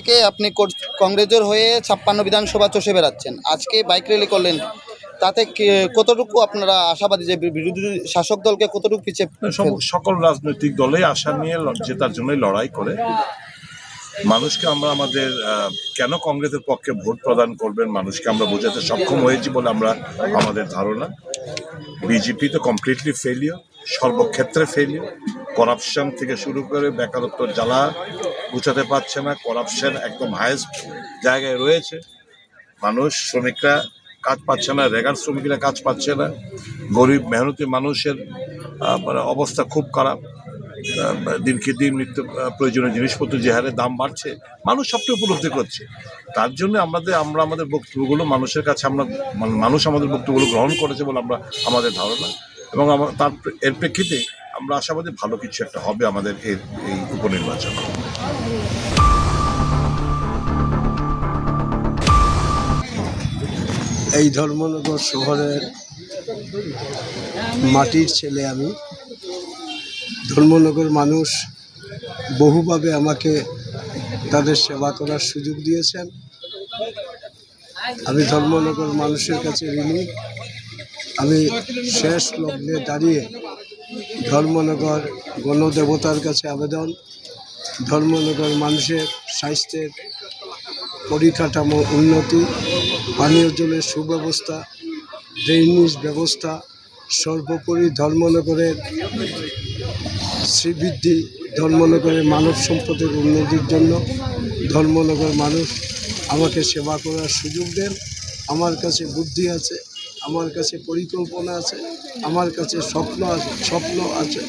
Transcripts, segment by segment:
থেকে আপনি কংগ্রেসের হয়ে 56 বিধানসভা চষে বেড়াচ্ছেন, আজকে বাইক র্যালি করলেন, তাতে কতটুকু আপনারা আশাবাদী যে বিরোধী শাসক দলকে কতটুকু পিছিয়ে সকল রাজনৈতিক দলেই আশা নিয়ে জেতার জন্যই লড়াই করে। মানুষকে আমরা আমাদের কেন কংগ্রেসের পক্ষে ভোট প্রদান করবেন মানুষকে আমরা বোঝাতে সক্ষম হয়েছি বলে আমাদের ধারণা। বিজেপি তো কমপ্লিটলি ফেলিওর, সর্বক্ষেত্রে ফেলিওর। করাপশন থেকে শুরু করে বেকারত্ব জ্বালা বুঝাতে পারছে না, করাপশন একদম হাইয়েস্ট জায়গায় রয়েছে। মানুষ, শ্রমিকরা কাজ পাচ্ছে না, রেগার শ্রমিকরা কাজ পাচ্ছে না, গরিব মেহনতি মানুষের অবস্থা খুব খারাপ। দিনকে দিন নিত্য প্রয়োজনীয় জিনিসপত্র যে হারে দাম বাড়ছে, মানুষ সবটা উপলব্ধি করছে। তার জন্য আমরা আমাদের বক্তব্যগুলো মানুষের কাছে মানুষ আমাদের বক্তব্যগুলো গ্রহণ করেছে বলে আমাদের ধারণা, এবং এর প্রেক্ষিতে আমরা আশাবাদী ভালো কিছু একটা হবে আমাদের এই উপনির্বাচন। এই ধর্মনগর শহরের মাটির ছেলে আমি। ধর্মনগর মানুষ বহুভাবে আমাকে তাদের সেবা করার সুযোগ দিয়েছেন। আমি ধর্মনগর মানুষের কাছে ঋণী। আমি শেষ লগ্নে দাঁড়িয়ে ধর্মনগর গণদেবতার কাছে আবেদন, ধর্মনগর মানুষের স্বাস্থ্যের পরিকাঠামো উন্নতি, পানীয় জলের সুব্যবস্থা, ড্রেনেজ ব্যবস্থা, সর্বোপরি ধর্মনগরের শ্রীবৃদ্ধি, ধর্মনগরের মানব সম্পদের উন্নতির জন্য ধর্মনগর মানুষ আমাকে সেবা করার সুযোগ দেন। আমার কাছে বুদ্ধি আছে, আমার কাছে পরিকল্পনা আছে, আমার কাছে স্বপ্ন আছে।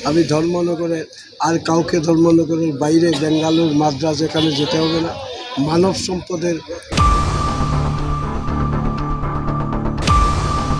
আমি ধর্মনগরের আর কাউকে ধর্মনগরের বাইরে বেঙ্গালুর, মাদ্রাজ এখানে যেতে হবে না। মানব সম্পদের